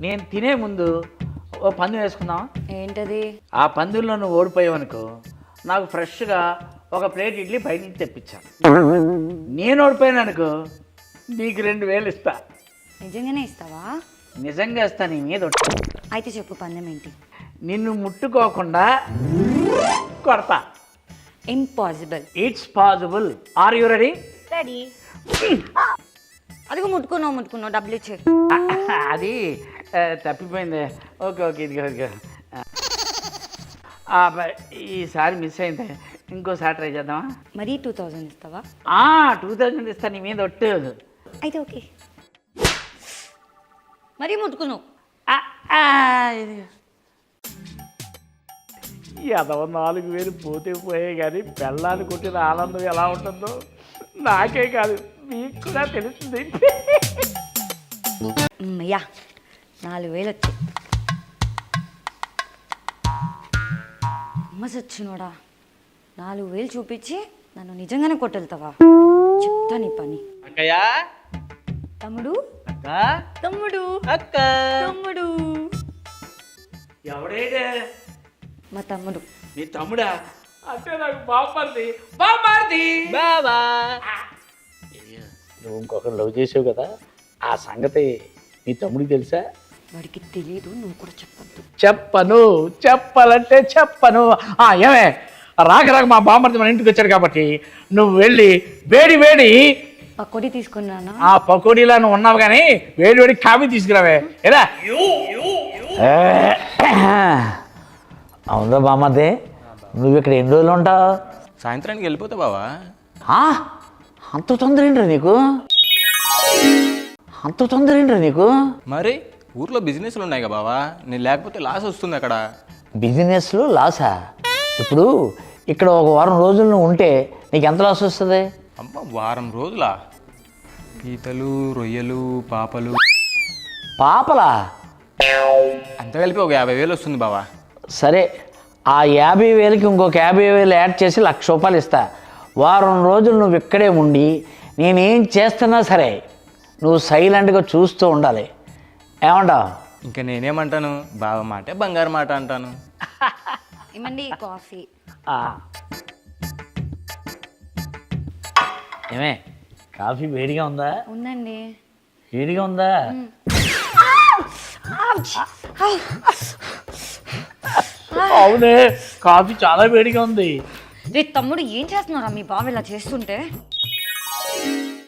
నేను తినే ముందు ఓ పందెం వేసుకుందాం. ఏంటది? ఆ పందెంలో నువ్వు ఓడిపోయావనుకో నాకు ఫ్రెష్గా ఒక ప్లేట్ ఇడ్లీ బయట నుంచి తెప్పించాను. నేను ఓడిపోయాను అనుకో నీకు 2000 ఇస్తా. నిజంగానే ఇస్తావా? నిజంగా ఇస్తా, నీ మీద ఒట్టు. అయితే చెప్పు పందెం ఏంటి? నిన్ను ముట్టుకోకుండా కొడతా. Impossible. It's possible. Are you ready? Ready. అదిగో ముట్టుకున్నావు డబ్బులు ఇచ్చే. అది తప్పిపోయింది. ఓకే ఓకే ఇదిగో ఈసారి మిస్ అయింది, ఇంకోసారి ట్రై చేద్దామా? మరీ 2000 ఇస్తావా? 2000 ఇస్తా, నీ మీద ఒట్టు. అయితే ఓకే. మరీ ముట్టుకున్నావు. ఎదవ 4000 పోతే పోయే కానీ పెళ్ళాన్ని కొట్టిన ఆనందం ఎలా ఉంటుందో నాకే కాదు మీకు కూడా తెలుస్తుంది. అయ్యా 4000 వచ్చాయి. అమ్మ సచ్చినోడా, 4000 చూపించి నన్ను నిజంగానే కొట్టెళ్తావా? చెప్తా నీ పని. అక్కయ్య, తమ్ముడు అక్క, తమ్ముడు అక్క, తమ్ముడు. ఎవడైతే మా తమ్ముడు. నీ తమ్ముడా? అంటే నాకు బామ్మర్ది. బాబా నువ్వు ఇంకొకరు లవ్ చేసావు కదా, ఆ సంగతి నీ తమ్ముడికి తెలుసా? వాడికి తెలియదు, నువ్వు కూడా చెప్పద్దు. చెప్పను, చెప్పాలంటే చెప్పను. ఏమే రాక మా బామ్మర్ది మన ఇంటికి వచ్చాడు కాబట్టి నువ్వు వెళ్ళి వేడి వేడి పకోడీ తీసుకున్నానా? ఆ పకోడీలా నువ్వు ఉన్నావు కానీ వేడి వేడి కాఫీ తీసుకురావే. ఎలా అవునా బామ్మర్ది, నువ్వు ఇక్కడ ఎన్ని రోజులు ఉంటావు? సాయంత్రానికి వెళ్ళిపోతా బావా. అంత తొందర ఏంట్రా నీకు? అంత తొందర ఏంట్రా నీకు? మరి ఊర్లో బిజినెస్లు ఉన్నాయి కదా బావా, నేను లేకపోతే లాస్ వస్తుంది అక్కడ. బిజినెస్లో లాసా? ఇప్పుడు ఇక్కడ ఒక వారం రోజులు నువ్వు ఉంటే నీకు ఎంత లాస్ వస్తుంది? అమ్మ వారం రోజులా? పీతలు, రొయ్యలు, పాపలు. పాపలా? అంత కలిపి ఒక 50,000 వస్తుంది బావా. సరే, ఆ 50,000కి ఇంకొక 50,000 యాడ్ చేసి 1,00,000 రూపాయలు ఇస్తా. వారం రోజులు నువ్వు ఇక్కడే ఉండి నేనేం చేస్తున్నా సరే నువ్వు సైలెంట్గా చూస్తూ ఉండాలి. ఏమంటావు? ఇంకా నేనేమంటాను, బావ మాటే బంగారు మాట అంటాను. ఏమండి కాఫీ? ఏమే కాఫీ వేడిగా ఉందా? ఉందండి. వేడిగా ఉందా? అవునే, కాఫీ చాలా వేడిగా ఉంది. రే తమ్ముడు, ఏం చేస్తున్నారా మీ బావ ఇలా చేస్తుంటే?